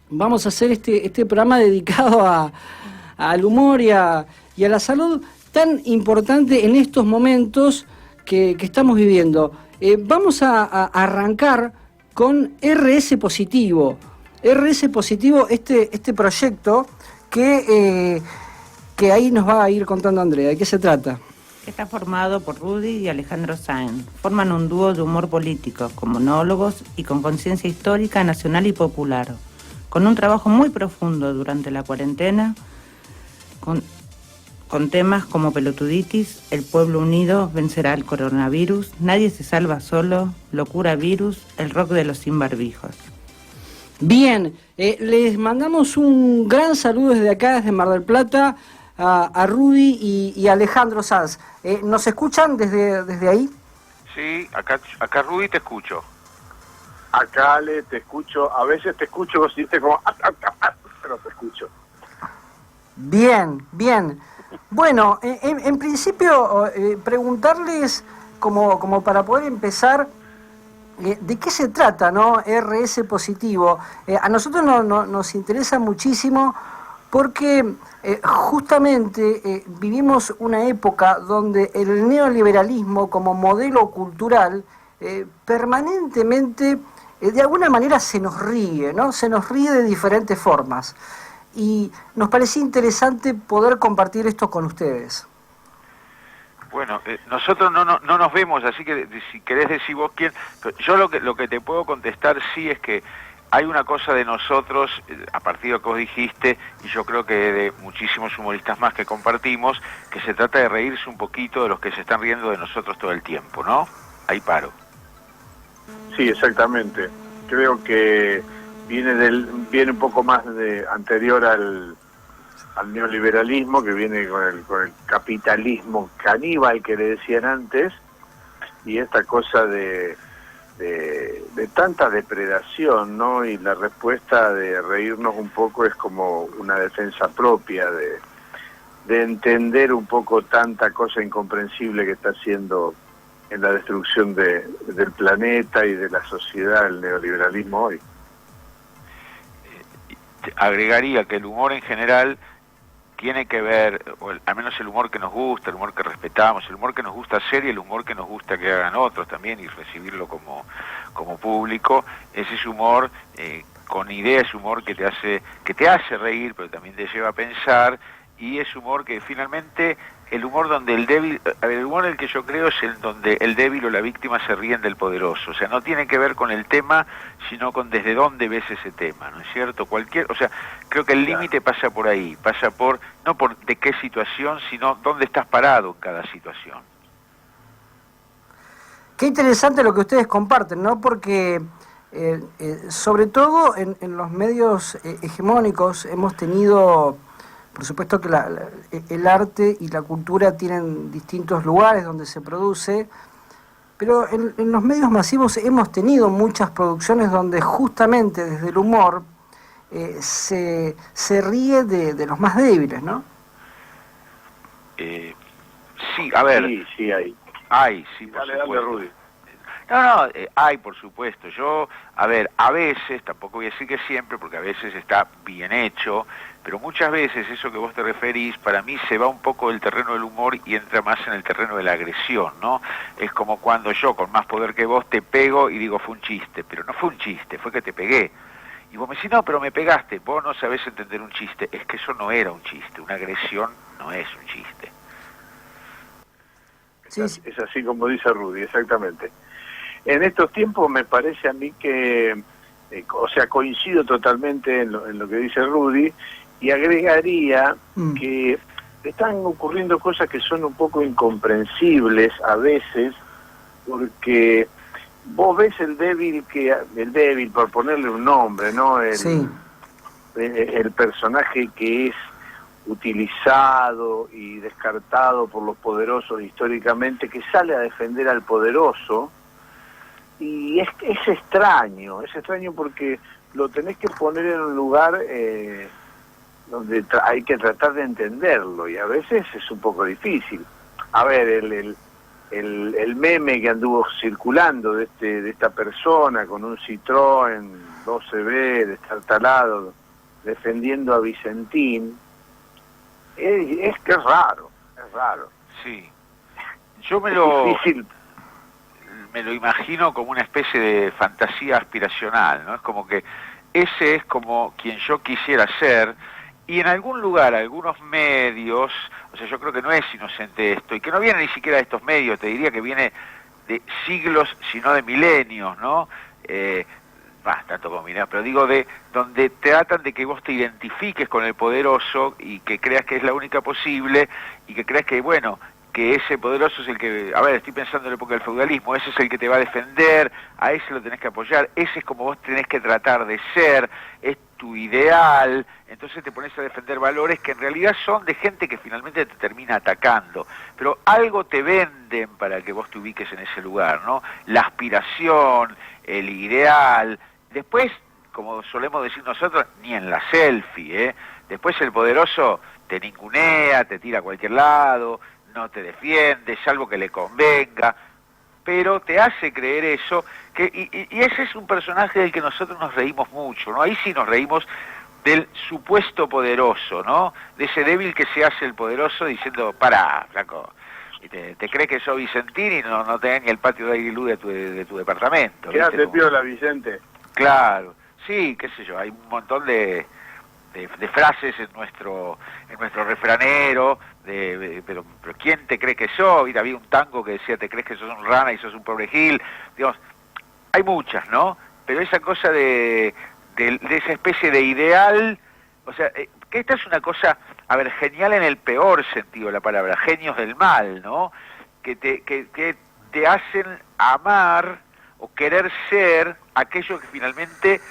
vamos a hacer este programa dedicado al humor y a la salud tan importante en estos momentos que estamos viviendo. Vamos a arrancar con RS Positivo. RS Positivo, este proyecto que ahí nos va a ir contando Andrea. ¿De qué se trata? Está formado por Rudy y Alejandro Sáenz. Forman un dúo de humor político, con monólogos y con conciencia histórica, nacional y popular. Con un trabajo muy profundo durante la cuarentena, con temas como pelotuditis, el pueblo unido vencerá el coronavirus, nadie se salva solo, locura virus, el rock de los sin barbijos. Bien, les mandamos un gran saludo desde acá, desde Mar del Plata, a Rudy y Alejandro Sanz. ¿Nos escuchan desde ahí? Sí, acá Rudy te escucho. Acá Ale, te escucho, a veces te escucho, vos dices como, pero te escucho. Bien, bien. Bueno, en principio, preguntarles, como para poder empezar, ¿de qué se trata, no? RS Positivo. A nosotros nos interesa muchísimo porque justamente vivimos una época donde el neoliberalismo como modelo cultural permanentemente, de alguna manera se nos ríe, ¿no? Se nos ríe de diferentes formas. Y nos parecía interesante poder compartir esto con ustedes. Bueno, nosotros no nos vemos, así que si querés decir vos quién... Yo lo que te puedo contestar sí es que hay una cosa de nosotros, a partir de lo que vos dijiste, y yo creo que de muchísimos humoristas más que compartimos, que se trata de reírse un poquito de los que se están riendo de nosotros todo el tiempo, ¿no? Ahí paro. Sí, exactamente. Creo que viene un poco más anterior al neoliberalismo, que viene con el capitalismo caníbal que le decían antes, y esta cosa de tanta depredación, ¿no? Y la respuesta de reírnos un poco es como una defensa propia de entender un poco tanta cosa incomprensible que está haciendo en la destrucción del planeta y de la sociedad el neoliberalismo hoy. Agregaría que el humor en general tiene que ver, o al menos el humor que nos gusta, el humor que respetamos, el humor que nos gusta hacer y el humor que nos gusta que hagan otros también y recibirlo como público, es ese humor con ideas, humor que te hace reír, pero también te lleva a pensar, y es humor que finalmente, el humor donde el humor en el que yo creo es el donde el débil o la víctima se ríen del poderoso, o sea, no tiene que ver con el tema, sino con desde dónde ves ese tema, ¿no es cierto? O sea, creo que el límite pasa por ahí, pasa por, no por de qué situación, sino dónde estás parado en cada situación. Qué interesante lo que ustedes comparten, ¿no? Porque sobre todo en los medios hegemónicos hemos tenido... Por supuesto que el arte y la cultura tienen distintos lugares donde se produce, pero en los medios masivos hemos tenido muchas producciones donde justamente desde el humor se ríe de los más débiles, ¿no? Sí, a ver. Sí, hay. Hay, sí, por Dale, supuesto. Rudy. No, hay, por supuesto. Yo, a ver, a veces, tampoco voy a decir que siempre, porque a veces está bien hecho, pero muchas veces eso que vos te referís, para mí se va un poco del terreno del humor y entra más en el terreno de la agresión, ¿no? Es como cuando yo, con más poder que vos, te pego y digo, fue un chiste, pero no fue un chiste, fue que te pegué. Y vos me decís, no, pero me pegaste, vos no sabés entender un chiste. Es que eso no era un chiste, una agresión no es un chiste. Sí. Es así como dice Rudy, exactamente. En estos tiempos me parece a mí que, coincido totalmente en lo que dice Rudy, y agregaría que están ocurriendo cosas que son un poco incomprensibles a veces, porque vos ves el débil, por ponerle un nombre, ¿no? El personaje que es utilizado y descartado por los poderosos históricamente, que sale a defender al poderoso, y es extraño porque lo tenés que poner en un lugar donde hay que tratar de entenderlo, y a veces es un poco difícil. A ver, el meme que anduvo circulando de esta persona con un Citroën 12B, de estar talado, defendiendo a Vicentín, es que es raro. Sí. Yo Difícil. me lo imagino como una especie de fantasía aspiracional, ¿no? Es como que ese es como quien yo quisiera ser, y en algún lugar, algunos medios, o sea, yo creo que no es inocente esto, y que no viene ni siquiera de estos medios, te diría que viene de siglos, sino de milenios, ¿no? Tanto como milenios, pero digo de donde tratan de que vos te identifiques con el poderoso y que creas que es la única posible, y que creas que, bueno, que ese poderoso es el que, a ver, estoy pensando en la época del feudalismo, ese es el que te va a defender, a ese lo tenés que apoyar, ese es como vos tenés que tratar de ser, es tu ideal, entonces te pones a defender valores que en realidad son de gente que finalmente te termina atacando, pero algo te venden para que vos te ubiques en ese lugar, ¿no? La aspiración, el ideal, después, como solemos decir nosotros, ni en la selfie, ¿eh? Después el poderoso te ningunea, te tira a cualquier lado, no te defiende, salvo que le convenga, pero te hace creer eso, y ese es un personaje del que nosotros nos reímos mucho, ¿no? Ahí sí nos reímos del supuesto poderoso, ¿no? De ese débil que se hace el poderoso diciendo, pará, flaco, y te crees que sos Vicentín y no tenés ni el patio de aire y luz de tu departamento. Quédate piola, Vicente. Claro, sí, qué sé yo, hay un montón de frases en nuestro refranero, pero ¿quién te cree que sos? Y había un tango que decía, te crees que sos un rana y sos un pobre gil, digamos, hay muchas, ¿no? Pero esa cosa de esa especie de ideal, o sea, que esta es una cosa, a ver, genial en el peor sentido de la palabra, genios del mal, ¿no? Que te hacen amar o querer ser aquello que finalmente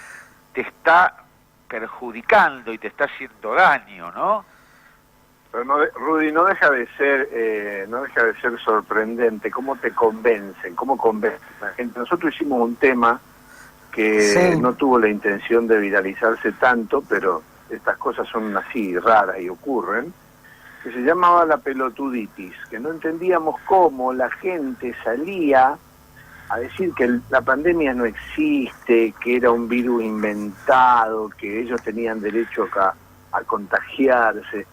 te está perjudicando y te está haciendo daño, ¿no? Pero Rudy, no deja de ser sorprendente cómo te convencen, cómo convencen a la gente. Nosotros hicimos un tema que no tuvo la intención de viralizarse tanto, pero estas cosas son así raras y ocurren, que se llamaba la pelotuditis, que no entendíamos cómo la gente salía a decir que la pandemia no existe, que era un virus inventado, que ellos tenían derecho a contagiarse.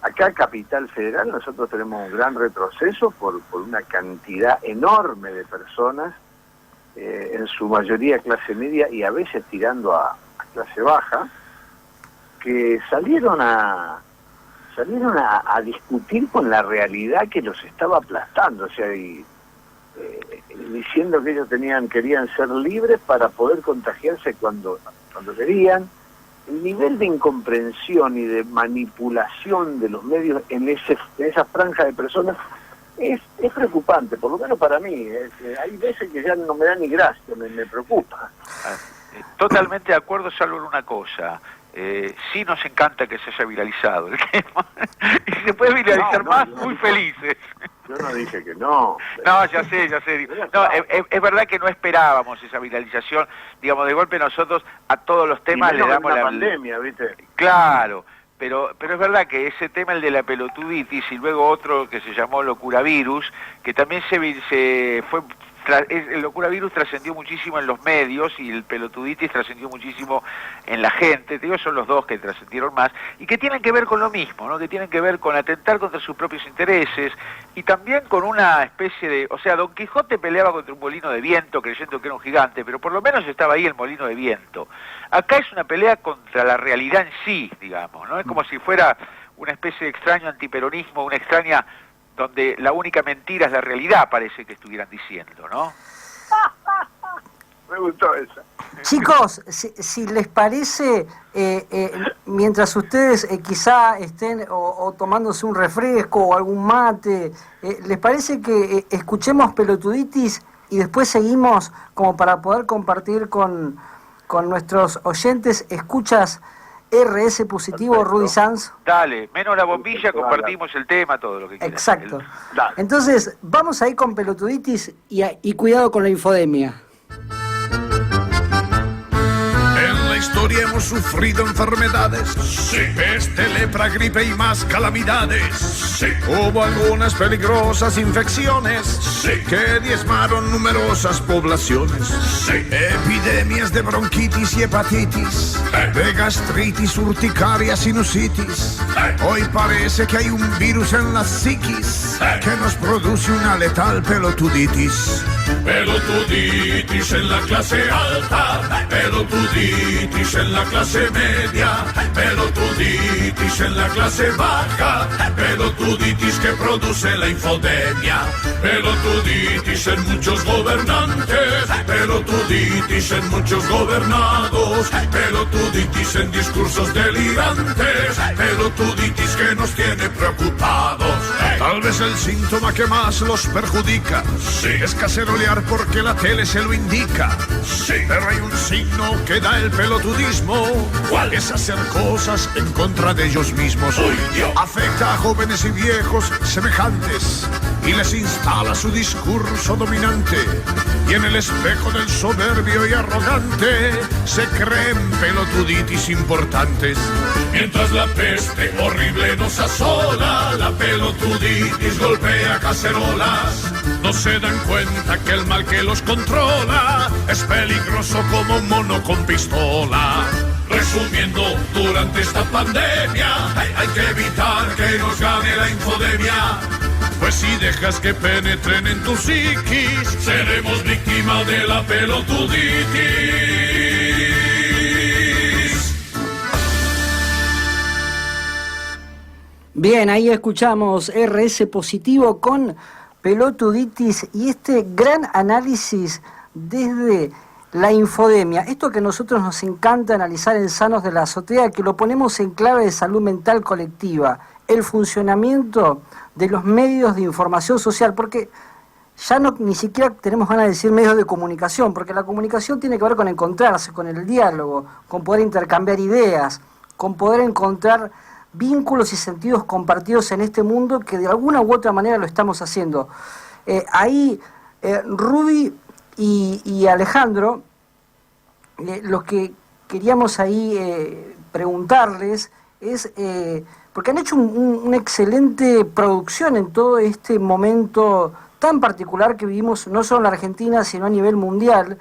Acá en Capital Federal nosotros tenemos un gran retroceso por una cantidad enorme de personas, en su mayoría clase media y a veces tirando a clase baja, que salieron a discutir con la realidad que los estaba aplastando, o sea, diciendo que ellos querían ser libres para poder contagiarse cuando querían. El nivel de incomprensión y de manipulación de los medios en esa franja de personas es preocupante, por lo menos para mí. Hay veces que ya no me da ni gracia, me preocupa. Totalmente de acuerdo, salvo en una cosa. Sí nos encanta que se haya viralizado el tema. Y si se puede viralizar más, muy felices. Yo no dije que no. No, ya sé. No, es verdad que no esperábamos esa viralización. Digamos, de golpe nosotros a todos los temas le damos la pandemia, ¿viste? Claro, pero es verdad que ese tema, el de la pelotuditis, y luego otro que se llamó locuravirus, que también el locuravirus trascendió muchísimo en los medios y el pelotuditis trascendió muchísimo en la gente. Te digo, son los dos que trascendieron más y que tienen que ver con lo mismo, ¿no? Que tienen que ver con atentar contra sus propios intereses y también con una especie de... O sea, Don Quijote peleaba contra un molino de viento creyendo que era un gigante, pero por lo menos estaba ahí el molino de viento. Acá es una pelea contra la realidad en sí, digamos, ¿no? Es como si fuera una especie de extraño antiperonismo, una extraña... donde la única mentira es la realidad, parece que estuvieran diciendo, ¿no? Me gustó esa. Chicos, si les parece, mientras ustedes quizá estén o tomándose un refresco o algún mate, ¿les parece que escuchemos Pelotuditis y después seguimos como para poder compartir con nuestros oyentes? ¿Escuchas RS positivo? Perfecto. Rudy Sanz. Dale, menos la bombilla, compartimos el tema, todo lo que quieras. Exacto. Entonces, vamos a ir con Pelotuditis y cuidado con la infodemia. En la historia historia hemos sufrido enfermedades. Sí. Peste, lepra, gripe y más calamidades. Sí. Hubo algunas peligrosas infecciones. Sí. Que diezmaron numerosas poblaciones. Sí. Epidemias de bronquitis y hepatitis. De gastritis, urticaria, sinusitis. Hoy parece que hay un virus en la psiquis que nos produce una letal pelotuditis. Pelotuditis en la clase alta, pelotuditis en la clase media, pelotuditis en la clase baja, pelotuditis que produce la infodemia, pelotuditis en muchos gobernantes, pelotuditis en muchos gobernados, pelotuditis en discursos delirantes, pelotuditis que nos tiene preocupados. Tal vez el síntoma que más los perjudica es cacerolear porque la tele se lo indica. Sí, pero hay un signo que da el pelotudismo. ¿Cuál? Es hacer cosas en contra de ellos mismos. ¡Uy, Dios! Afecta a jóvenes y viejos semejantes y les instala su discurso dominante. Y en el espejo del soberbio y arrogante se creen pelotuditis importantes. Mientras la peste horrible nos asola, la pelotuditis golpea cacerolas. No se dan cuenta que el mal que los controla es peligroso como un mono con pistola. Resumiendo, durante esta pandemia hay que evitar que nos gane la infodemia. Pues si dejas que penetren en tu psiquis, seremos víctimas de la pelotuditis. Bien, ahí escuchamos RS Positivo con pelotuditis y este gran análisis desde la infodemia. Esto que a nosotros nos encanta analizar en Sanos de la Azotea, que lo ponemos en clave de salud mental colectiva, el funcionamiento de los medios de información social, porque ya no ni siquiera tenemos ganas de decir medios de comunicación, porque la comunicación tiene que ver con encontrarse, con el diálogo, con poder intercambiar ideas, con poder encontrar vínculos y sentidos compartidos en este mundo que de alguna u otra manera lo estamos haciendo. Rudy y Alejandro, lo que queríamos ahí preguntarles es, porque han hecho una excelente producción en todo este momento tan particular que vivimos no solo en la Argentina, sino a nivel mundial,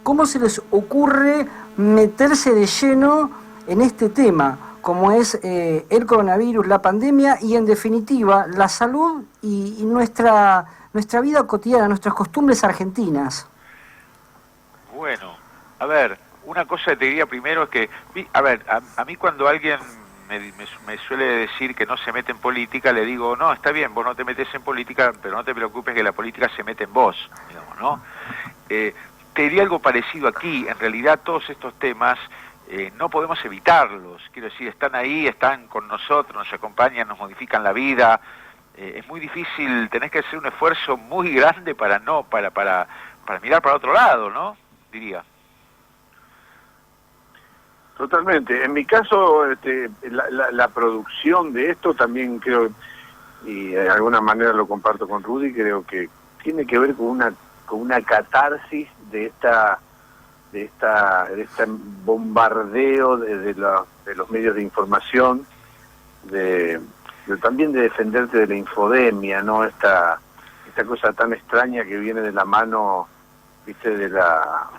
¿cómo se les ocurre meterse de lleno en este tema, como es el coronavirus, la pandemia y en definitiva la salud y nuestra vida cotidiana, nuestras costumbres argentinas? Bueno, a ver, una cosa que te diría primero es que, a mí cuando alguien me suele decir que no se mete en política, le digo, no, está bien, vos no te metes en política, pero no te preocupes que la política se mete en vos, digamos, ¿no? Te diría algo parecido aquí. En realidad todos estos temas no podemos evitarlos, quiero decir, están ahí, están con nosotros, nos acompañan, nos modifican la vida. Es muy difícil, tenés que hacer un esfuerzo muy grande para mirar para otro lado, ¿no? Diría. Totalmente. En mi caso, la producción de esto también creo, y de alguna manera lo comparto con Rudy, creo que tiene que ver con una catarsis de este bombardeo de los medios de información, también de defenderte de la infodemia, ¿no? Esta cosa tan extraña que viene de la mano, viste, de la,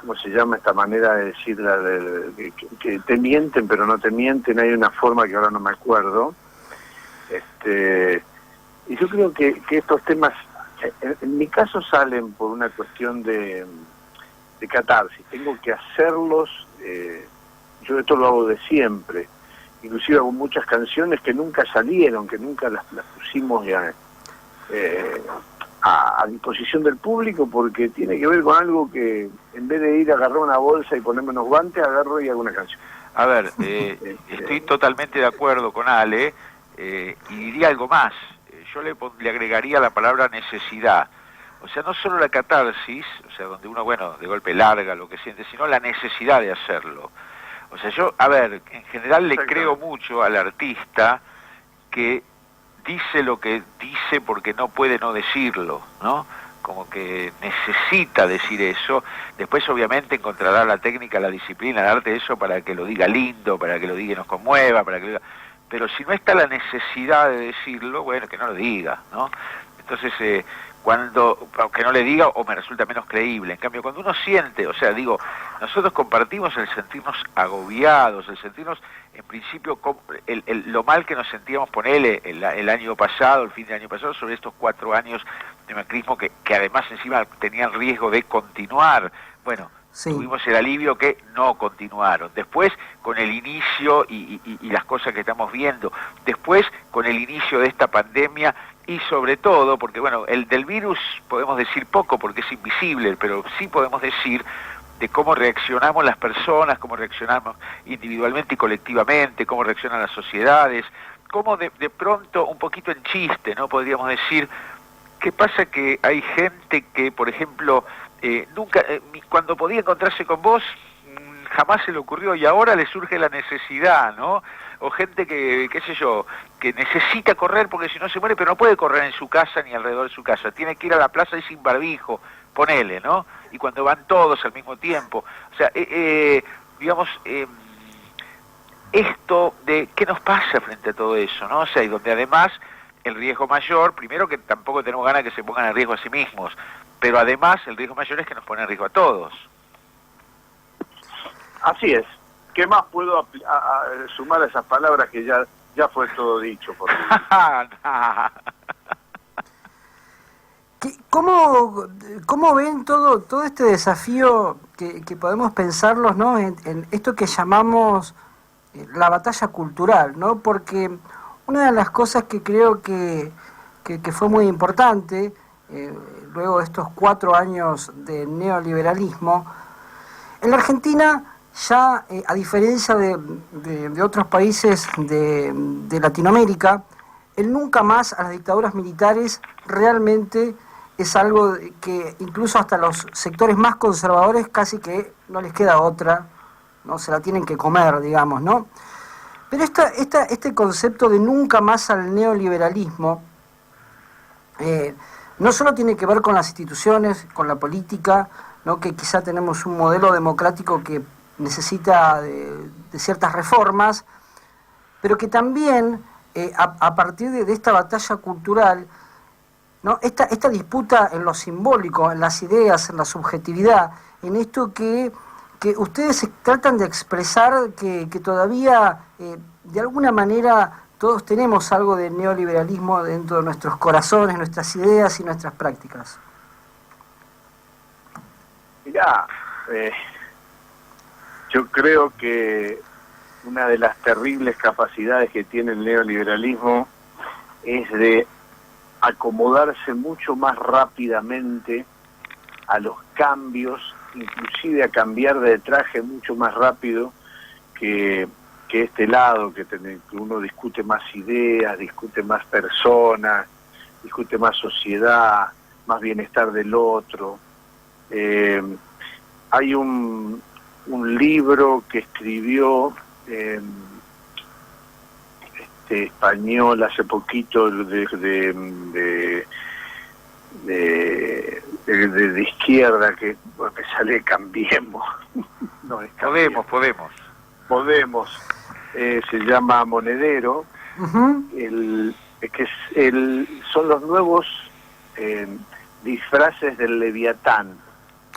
¿cómo se llama esta manera de decirla? Que te mienten pero no te mienten, hay una forma que ahora no me acuerdo. Y yo creo que estos temas, en mi caso, salen por una cuestión de catarsis. Tengo que hacerlos, yo esto lo hago de siempre. Inclusive hago muchas canciones que nunca salieron, que nunca las pusimos ya a disposición del público, porque tiene que ver con algo que en vez de ir a agarrar una bolsa y ponerme unos guantes, agarro y hago una canción. A ver, estoy totalmente de acuerdo con Ale, y diría algo más. Yo le agregaría la palabra necesidad. O sea, no solo la catarsis, o sea, donde uno, bueno, de golpe larga lo que siente, sino la necesidad de hacerlo. O sea, yo, en general le creo mucho al artista que dice lo que dice porque no puede no decirlo, ¿no? como que necesita decir eso. Después obviamente encontrará la técnica, la disciplina, el arte de eso para que lo diga lindo, para que lo diga y nos conmueva, para que lo diga... Pero si no está la necesidad de decirlo, bueno, que no lo diga, ¿no? Entonces, aunque no le diga, o me resulta menos creíble. En cambio, cuando uno siente, o sea, digo, nosotros compartimos el sentirnos agobiados, el sentirnos, en principio, lo mal que nos sentíamos, ponele, el año pasado, el fin del año pasado, sobre estos 4 años de macrismo, que además encima tenían riesgo de continuar. Bueno, sí, tuvimos el alivio que no continuaron. Después, con el inicio y las cosas que estamos viendo, después, con el inicio de esta pandemia, y sobre todo, porque bueno, el del virus podemos decir poco porque es invisible, pero sí podemos decir de cómo reaccionamos las personas, cómo reaccionamos individualmente y colectivamente, cómo reaccionan las sociedades, cómo de pronto, un poquito en chiste, ¿no? Podríamos decir, ¿qué pasa? Que hay gente que, por ejemplo, nunca, cuando podía encontrarse con vos, jamás se le ocurrió y ahora le surge la necesidad, ¿no? O gente que, qué sé yo, que necesita correr porque si no se muere, pero no puede correr en su casa ni alrededor de su casa, tiene que ir a la plaza y sin barbijo, ponele, ¿no? Y cuando van todos al mismo tiempo, o sea, digamos, esto de qué nos pasa frente a todo eso, ¿no? O sea, y donde además el riesgo mayor, primero que tampoco tenemos ganas de que se pongan en riesgo a sí mismos, pero además el riesgo mayor es que nos pone en riesgo a todos. Así es. ¿Qué más puedo sumar a esas palabras que ya fue todo dicho por mí? ¿Cómo ven todo este desafío que podemos pensarlos, ¿no? en esto que llamamos la batalla cultural, ¿no? Porque una de las cosas que creo que fue muy importante luego de estos 4 años de neoliberalismo, en la Argentina ya, a diferencia de otros países de Latinoamérica, el nunca más a las dictaduras militares realmente es algo que incluso hasta los sectores más conservadores casi que no les queda otra, no se la tienen que comer, digamos, ¿no? Pero este concepto de nunca más al neoliberalismo no solo tiene que ver con las instituciones, con la política, ¿no? Que quizá tenemos un modelo democrático que necesita de ciertas reformas, pero que también a partir de esta batalla cultural, ¿no? Esta disputa en lo simbólico, en las ideas, en la subjetividad, en esto que ustedes tratan de expresar que todavía de alguna manera todos tenemos algo de neoliberalismo dentro de nuestros corazones, nuestras ideas y nuestras prácticas. Mirá, yo creo que una de las terribles capacidades que tiene el neoliberalismo es de acomodarse mucho más rápidamente a los cambios, inclusive a cambiar de traje mucho más rápido que este lado, que uno discute más ideas, discute más personas, discute más sociedad, más bienestar del otro. Hay un libro que escribió español hace poquito de izquierda, que me sale Cambiemos. No, es Cambiemos. Podemos. Se llama Monedero. Uh-huh. Son los nuevos disfraces del Leviatán.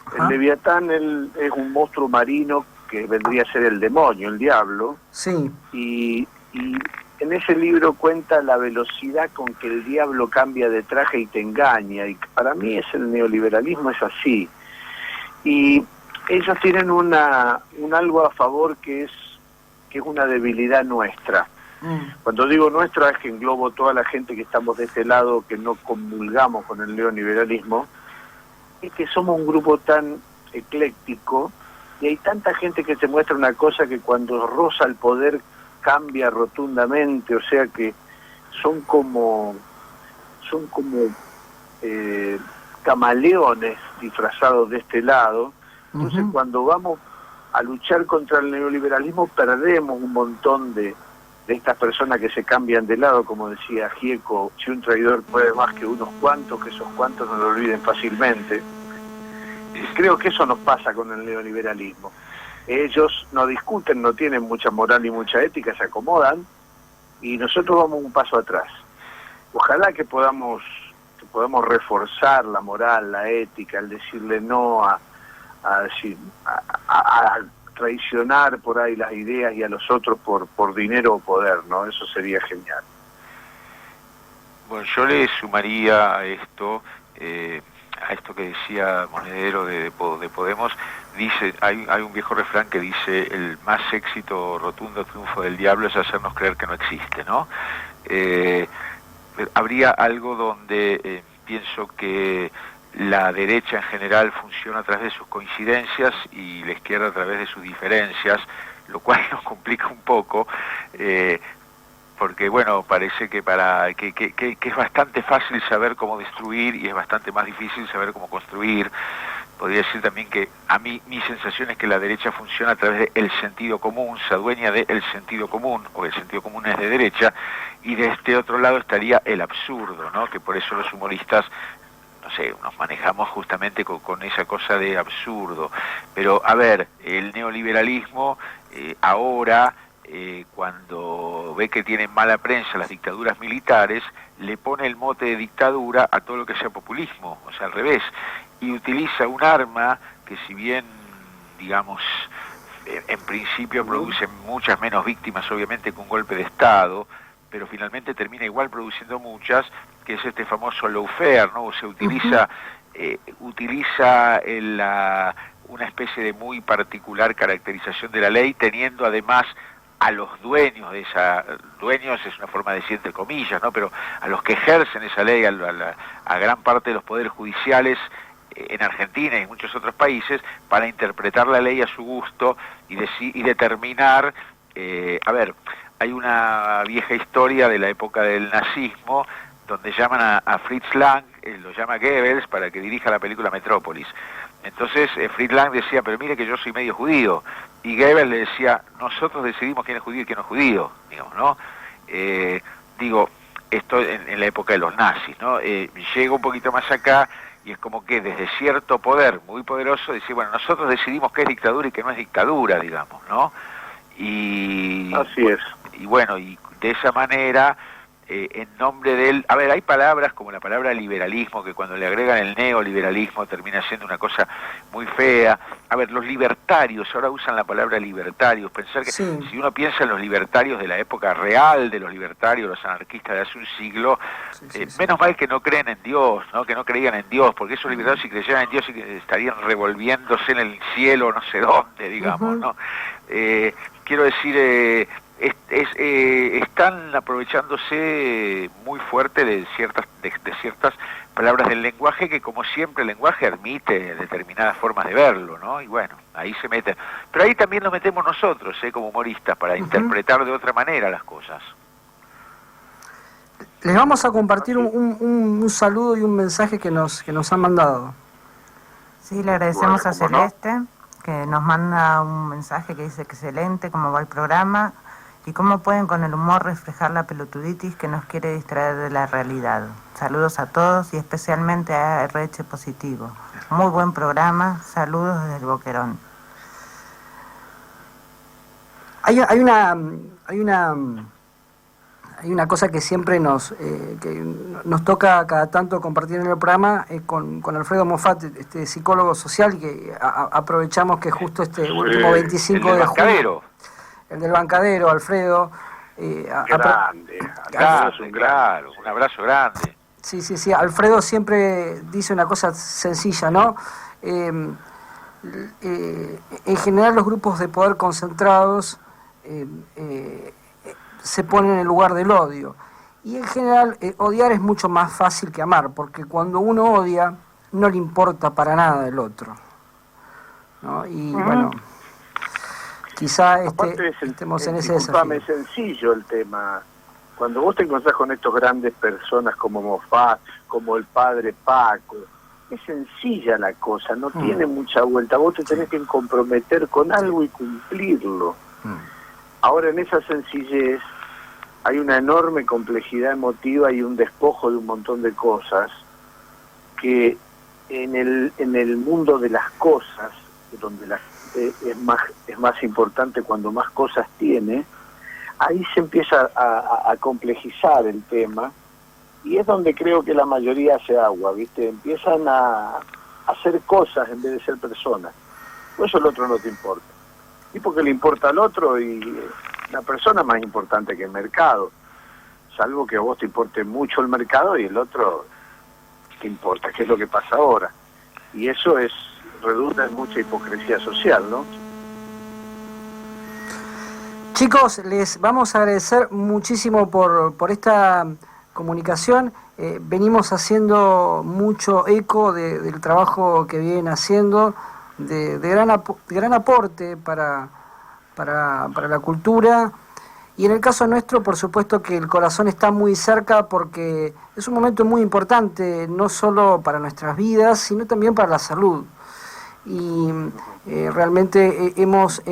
Uh-huh. El Leviatán es un monstruo marino que vendría a ser el demonio, el diablo. Sí. Y en ese libro cuenta la velocidad con que el diablo cambia de traje y te engaña. Y para mí el neoliberalismo es así. Y ellos tienen un algo a favor que es una debilidad nuestra. Cuando digo nuestra es que englobo toda la gente que estamos de este lado, que no comulgamos con el neoliberalismo, es que somos un grupo tan ecléctico y hay tanta gente que te muestra una cosa que cuando roza el poder cambia rotundamente, o sea que son como camaleones disfrazados de este lado. Entonces, uh-huh, cuando vamos a luchar contra el neoliberalismo perdemos un montón de estas personas que se cambian de lado, como decía Gieco, si un traidor puede más que unos cuantos, que esos cuantos no lo olviden fácilmente. Creo que eso nos pasa con el neoliberalismo. Ellos no discuten, no tienen mucha moral y mucha ética, se acomodan, y nosotros vamos un paso atrás. Ojalá que podamos reforzar la moral, la ética, el decirle no a traicionar por ahí las ideas y a los otros por dinero o poder, ¿no? Eso sería genial. Bueno, yo le sumaría a esto que decía Monedero de Podemos. Dice, hay un viejo refrán que dice: el más éxito rotundo triunfo del diablo es hacernos creer que no existe, ¿no? Habría algo donde pienso que la derecha en general funciona a través de sus coincidencias y la izquierda a través de sus diferencias, lo cual nos complica un poco, porque bueno, parece que que es bastante fácil saber cómo destruir y es bastante más difícil saber cómo construir. Podría decir también que a mí mi sensación es que la derecha funciona a través del sentido común, se adueña del sentido común, o el sentido común es de derecha, y de este otro lado estaría el absurdo, ¿no? Que por eso los humoristas, no sé, nos manejamos justamente con esa cosa de absurdo. Pero, a ver, el neoliberalismo ahora, cuando ve que tienen mala prensa las dictaduras militares, le pone el mote de dictadura a todo lo que sea populismo, o sea, al revés, y utiliza un arma que, si bien, digamos, en principio produce muchas menos víctimas, obviamente, que un golpe de Estado, pero finalmente termina igual produciendo muchas, que es este famoso lawfare, ¿no? O se utiliza una especie de muy particular caracterización de la ley, teniendo además a los dueños de dueños es una forma de decir entre comillas, ¿no? Pero a los que ejercen esa ley, a gran parte de los poderes judiciales en Argentina y en muchos otros países, para interpretar la ley a su gusto y determinar, a ver, hay una vieja historia de la época del nazismo donde llaman a Fritz Lang, lo llama Goebbels para que dirija la película Metrópolis. Entonces Fritz Lang decía, pero mire que yo soy medio judío, y Goebbels le decía, nosotros decidimos quién es judío y quién no es judío, digamos, ¿no? Digo, esto en la época de los nazis, ¿no? Llega un poquito más acá y es como que desde cierto poder muy poderoso decir, bueno, nosotros decidimos qué es dictadura y qué no es dictadura, digamos, ¿no? Y así es. Y bueno, y de esa manera, en nombre del... A ver, hay palabras como la palabra liberalismo, que cuando le agregan el neoliberalismo termina siendo una cosa muy fea. A ver, los libertarios, ahora usan la palabra libertarios. Pensar que sí, si uno piensa en los libertarios de la época real, de los libertarios, los anarquistas de hace un siglo, menos mal que no creen en Dios, ¿no? Que no creían en Dios, porque esos libertarios, si creyeran en Dios, estarían revolviéndose en el cielo, no sé dónde, digamos, ¿no? Quiero decir... están aprovechándose muy fuerte de ciertas palabras del lenguaje, que como siempre el lenguaje admite determinadas formas de verlo, ¿no? Y bueno, ahí se meten. Pero ahí también nos metemos nosotros, como humoristas, para interpretar de otra manera las cosas. Les vamos a compartir un saludo y un mensaje que nos han mandado. Sí, le agradecemos a Bueno, Celeste, que nos manda un mensaje que dice: excelente cómo va el programa y cómo pueden con el humor reflejar la pelotuditis que nos quiere distraer de la realidad. Saludos a todos y especialmente a RH Positivo. Muy buen programa, saludos desde el Boquerón. Hay una cosa que siempre nos toca cada tanto compartir en el programa, con Alfredo Moffat, este psicólogo social, que aprovechamos que justo este último 25 de junio, el del bancadero, Alfredo. Grande, Claro, un abrazo grande. Sí, Alfredo siempre dice una cosa sencilla, ¿no? En general los grupos de poder concentrados se ponen en el lugar del odio. Y en general odiar es mucho más fácil que amar, porque cuando uno odia no le importa para nada el otro, ¿no? Y bueno, quizá estemos en ese desafío. Es sencillo el tema. Cuando vos te encontrás con estos grandes personas como Moffat, como el padre Paco, es sencilla la cosa, no tiene mucha vuelta. Vos te tenés que comprometer con algo y cumplirlo. Ahora, en esa sencillez hay una enorme complejidad emotiva y un despojo de un montón de cosas que en el mundo de las cosas, donde la gente es más importante cuando más cosas tiene, ahí se empieza a complejizar el tema, y es donde creo que la mayoría hace agua, ¿viste? Empiezan a hacer cosas en vez de ser personas. Por eso el otro no te importa. Y porque le importa al otro, y la persona es más importante que el mercado, salvo que a vos te importe mucho el mercado y el otro te importa qué es lo que pasa ahora. Y eso redunda en mucha hipocresía social, ¿no? Chicos, les vamos a agradecer muchísimo por esta comunicación. Venimos haciendo mucho eco del trabajo que vienen haciendo, de gran aporte para la cultura. Y en el caso nuestro, por supuesto que el corazón está muy cerca, porque es un momento muy importante, no solo para nuestras vidas, sino también para la salud. Y realmente hemos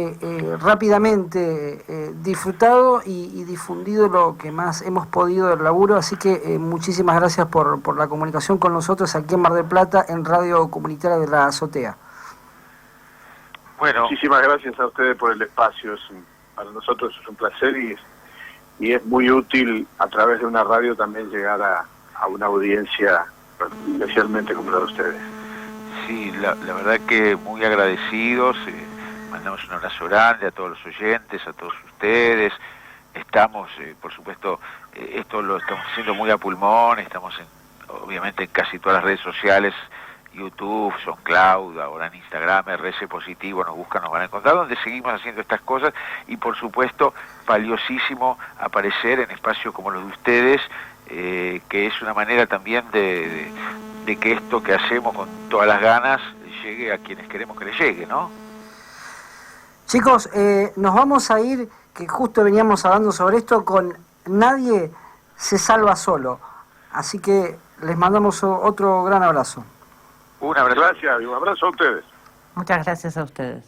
rápidamente disfrutado y difundido lo que más hemos podido del laburo, así que muchísimas gracias por la comunicación con nosotros aquí en Mar del Plata, en Radio Comunitaria de la Azotea. Bueno, muchísimas gracias a ustedes por el espacio. Para nosotros es un placer, y es muy útil a través de una radio también llegar a una audiencia especialmente como la de ustedes. Sí, la verdad que muy agradecidos, mandamos un abrazo grande a todos los oyentes, a todos ustedes. Estamos, por supuesto, esto lo estamos haciendo muy a pulmón, estamos obviamente en casi todas las redes sociales, YouTube, SoundCloud, ahora en Instagram, RS Positivo, nos buscan, nos van a encontrar, donde seguimos haciendo estas cosas, y por supuesto, valiosísimo aparecer en espacios como los de ustedes, que es una manera también de que esto que hacemos con todas las ganas llegue a quienes queremos que le llegue, ¿no? Chicos, nos vamos a ir, que justo veníamos hablando sobre esto, con Nadie se salva solo. Así que les mandamos otro gran abrazo. Un abrazo. Gracias, y un abrazo a ustedes. Muchas gracias a ustedes.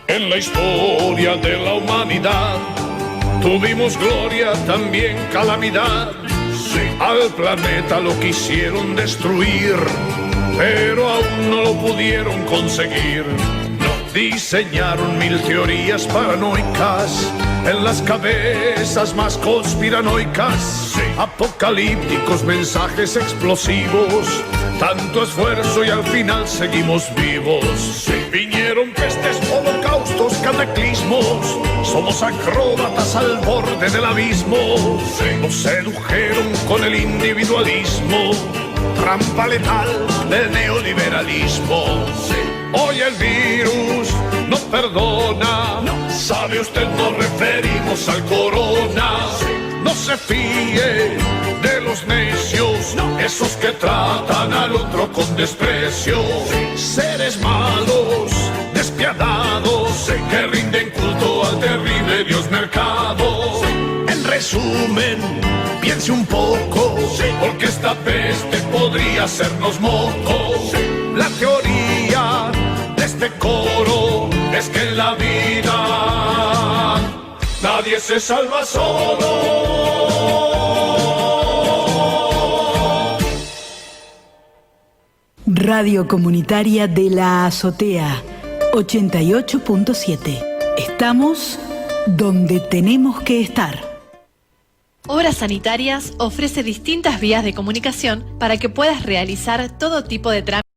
En la historia de la humanidad tuvimos gloria, también calamidad. Sí. Al planeta lo quisieron destruir, pero aún no lo pudieron conseguir. Diseñaron 1000 teorías paranoicas en las cabezas más conspiranoicas. Sí. Apocalípticos mensajes explosivos, tanto esfuerzo y al final seguimos vivos. Sí. Vinieron pestes, holocaustos, cataclismos, somos acróbatas al borde del abismo. Sí. Nos sedujeron con el individualismo, trampa letal del neoliberalismo. Sí. Hoy el virus no perdona, no. ¿Sabe usted? Nos referimos al corona. Sí. No se fíe de los necios, no. Esos que tratan al otro con desprecio. Sí. Seres malos, despiadados, sí. Que rinden culto al terrible Dios mercado. Sí. En resumen, piense un poco, sí. Porque esta peste podría hacernos moco. Sí. La teoría de este coro es que en la vida nadie se salva solo. Radio Comunitaria de la Azotea, 88.7. Estamos donde tenemos que estar. Obras Sanitarias ofrece distintas vías de comunicación para que puedas realizar todo tipo de trámites